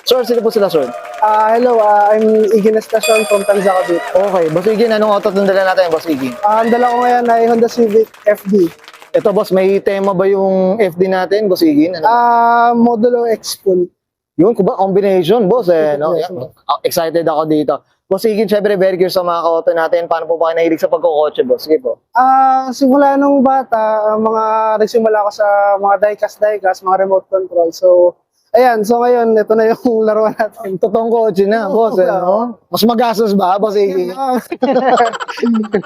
Sir, sino po sila, sir? Hello, I'm Iggy Estacion from Tanza Cavite. Okay, Boss Iggy, anong auto itong dala natin, Boss Iggy? Ang dala ko ngayon ay Honda Civic FD. Ito, boss, may tema ba yung FD natin, Boss Iggy? Ano? Modulo X Full. Yun, kuba, combination, boss, eh, no? Yes, Yan. Excited ako dito. Boss Iggy, syempre, very curious sa mga ka-auto natin. Paano po ba kayo nahilig sa pagkukotse, boss? Sige po. Simula nung bata, nagsimula ako sa mga diecast, mga remote control. So, ayan. So, ngayon, ito na yung laruan natin. Totoong kotse na, boss, eh, no? Mas magastos ba, Boss Iggy?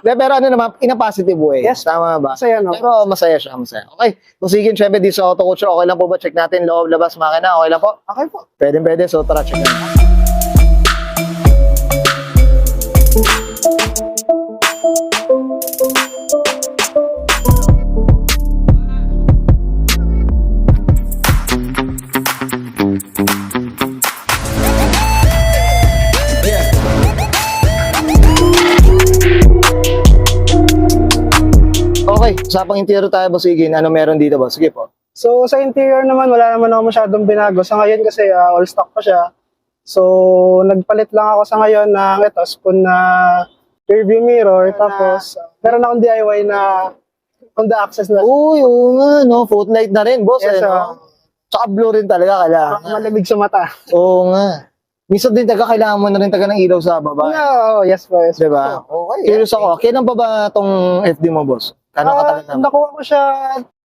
De, pero ano naman, in a positive way. Yes. Tama ba? Masaya, no? Pero masaya siya, masaya. Okay, Boss Iggy, syempre, di sa auto culture, okay lang po ba? Check natin, loob, labas, makina, okay lang po? Okay po. Pwede, so tara, check natin. Okay, usapang interior tayo, Boss Iggy. Ano meron dito, boss? Sige po. So, sa interior naman, wala naman ako masyadong binago. Sa ngayon kasi, all stock pa siya. So, nagpalit lang ako sa ngayon ng ito, spoon na rearview mirror. Tapos, meron akong DIY na Honda Access na. Uy, oo nga, no? Footlight na rin, boss, Yes, eh, no? Tsaka blue rin talaga, kailangan. Malamig sa mata. Oo nga. Minsan din kailangan mo na rin taga ng ilaw sa baba. No, yes po, yes po. Diba? Okay. Curious ako, kailan pa ba itong FD mo, boss? Kano katagal na? Nakuha ko siya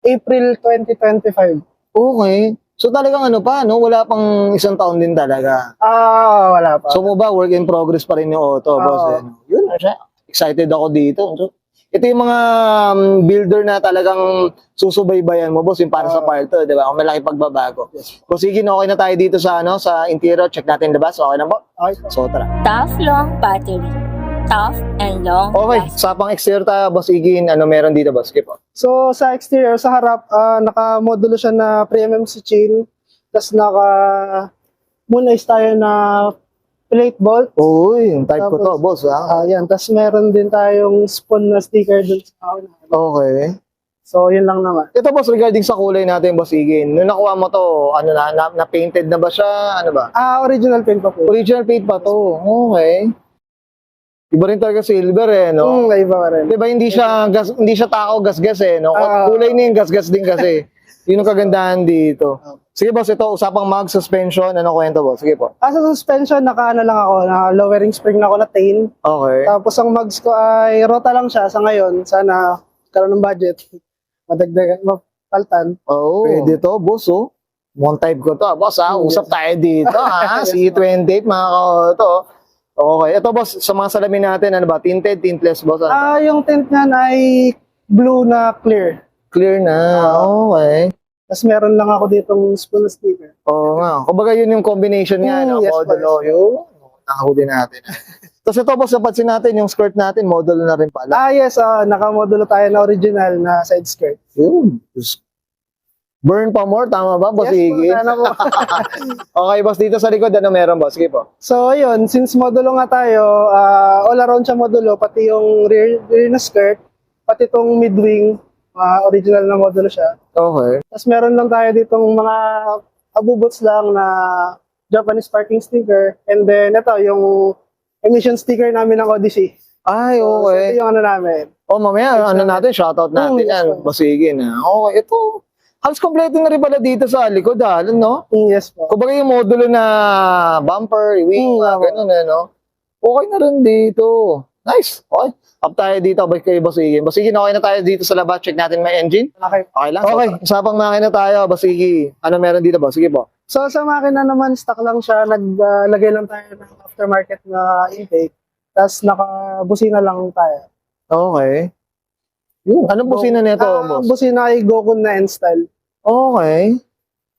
April 2025. Okay. So talagang ano pa, no? Wala pang isang taon din talaga. Wala pa. So mo ba, work in progress pa rin yung auto, boss? Eh, no? Yun, siya. Excited ako dito. So, ito yung mga builder na talagang susubaybayan mo, boss, yung para sa part to, di ba? Kung malaki pagbabago. So sige, okay na tayo dito sa sa interior. Check natin, diba? So okay na po? Okay. So tara. Tough long battery. Tough and long Okay, lasting. sa pang exterior tayo, Boss Iggy, ano meron dito, boss? Skip po. So, sa exterior, sa harap, naka-modulo siya na pre-MMC chain. Tapos moonize tayo na plate bolt. Uy, yung type ko to, Tapos, boss, ha? Yan. Tapos meron din tayong spoon na sticker dun sa Okay. So, yun lang naman. Ito, boss, regarding sa kulay natin, Boss Iggy, nung nakuha mo to, ano na painted na ba siya? Ano ba? Original paint pa po. Original paint pa to. Okay. Iba rin talaga silver, eh, no? Iba pa rin. Diba, hindi siya takaw gasgas, eh, no? Kulay na yung gasgas din kasi. Yun ang kagandahan dito. Sige, boss, ito, usapang mag suspension. Ano kwento, boss? Sige po. Sa suspension, naka-ano lang ako, na lowering spring na ako na tain. Okay. Tapos ang mags ko ay rota lang siya sa ngayon. Sana karoon ng budget. Madagdagan, mapaltan. Oh, pwede to, boss, oh. One type ko to, boss, ha? Usap tayo dito, ha? C28, mga ka-auto. Okay. Ito, boss, sa mga salamin natin, ano ba? Tinted, tintless, boss? Ano ba? Yung tint niyan ay blue na clear. Clear na. Okay. Tapos meron lang ako ditong spoon sticker. Oo nga. Kumbaga yun yung combination nga, no? Yes, Modulo. Yun. Nakahuli natin. Tapos ito, boss, napansin natin yung skirt natin, modulo na rin pala. Yes, naka-modulo tayo na original na side skirt. Yun. Burn pa more, tama ba, Boss Iggy? Sana po. Okay, boss, dito sa likod, ano meron, boss? Sige po. So, ayun, since modulo nga tayo, all around siya modulo, pati yung rear na skirt, pati itong mid-wing, original na modulo siya. Okay. Tapos meron lang tayo ditong mga abubots lang na Japanese parking sticker. And then, ito, yung emission sticker namin ng Odyssey. Ay, So, okay. ito yung ano namin. Mamaya, ano natin, shoutout natin yes, yan, po. Boss Iggy na. Okay, ito. Halos kompleto na rin pala dito sa likod, no? Yes po. Kumbaga yung modulo na bumper, wing, gano'n, no? Okay na rin dito. Nice. Okay. Up tayo dito, balik kay Boss Iggy. Boss Iggy, okay na tayo dito sa labas. Check natin may engine. Okay. Okay lang? Okay. Usapang makina tayo, Boss Iggy. Ano meron dito, boss? Sige po. So, sa makina naman, stock lang siya. Naglagay lang tayo ng aftermarket na intake. Tapos, nakabusina lang tayo. Okay. Anong busina nito, boss? Busina ay Gokun na N-style. Okay.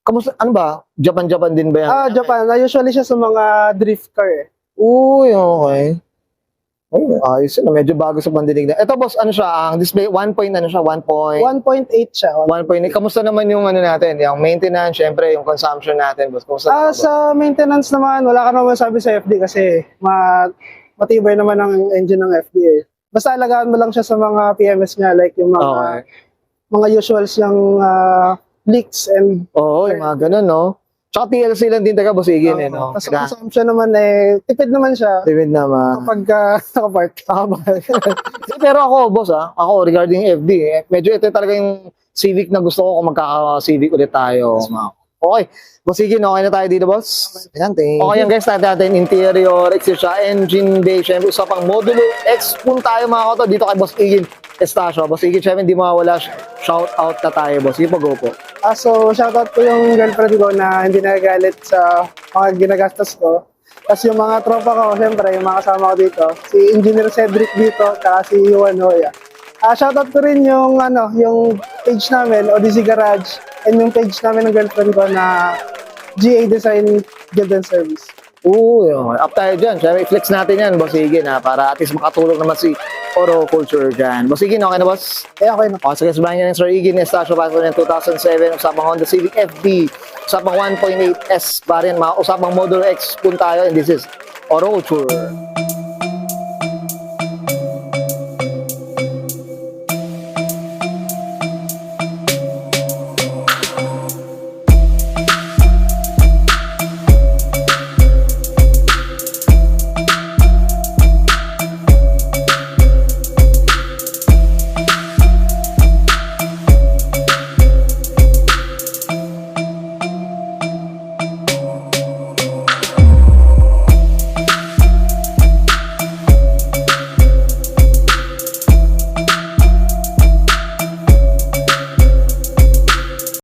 Kamusta? Ano ba? Japan din ba yan? Japan. Usually siya sa mga drift car eh. Uy, okay. Ay, ayos yun. Medyo bago sa pandinig na. Ito, boss, ano siya? Ang display, 1 point, ano siya? 1 point? 1.8 siya. 1.8. Kamusta naman yung ano natin? Yung maintenance, syempre, yung consumption natin, boss. Kamusta naman, boss? Sa maintenance naman, wala ka naman sabi sa FD kasi matibay naman ang engine ng FD eh. Basta alagaan mo lang siya sa mga PMS niya, like yung mga Okay. mga usuals yung leaks and Oo, yung mga ganun, no? Tsaka TLC lang din taga Boss Igin, eh, no? Tapos ang consumption naman tipid naman siya David naman. kapag nakapart. Pero ako, boss, ako regarding FD, medyo ito talaga yung Civic na gusto ko kung magkaka-Civic ulit tayo. Okay. Boss Igin, okay na tayo dito, boss? Ayan, thank Okay yan guys, natin interior, exterior, engine bay, syempre usapang modulo, X-Spoon tayo mga koto dito kay Boss Igin Estacio. Boss Igin, syempre hindi mawawala, shout out na tayo, boss. Sige po, go po. So, shoutout ko yung girlfriend ko na hindi nagagalit sa mga ginagastos ko. Tapos yung mga tropa ko, syempre, yung mga kasama ko dito, si Engineer Cedric dito, saka si Juan Hoya. Shoutout ko rin yung, yung page namin, Odyssey Garage, and yung page namin ng girlfriend ko na GA Design Guild and Service. Yun. Up tayo dyan. Syempre, flex natin yan, Boss Igin, para at least makatulong naman si Oro Culture dyan. Boss Igin, okay na, boss? Okay na. O, sige, sabahin niya ng Sir Igin Estacio Paso ng 2007, usapang Honda Civic FD, usapang 1.8S variant, usapang Model X Spoon tayo, and this is Oro Culture.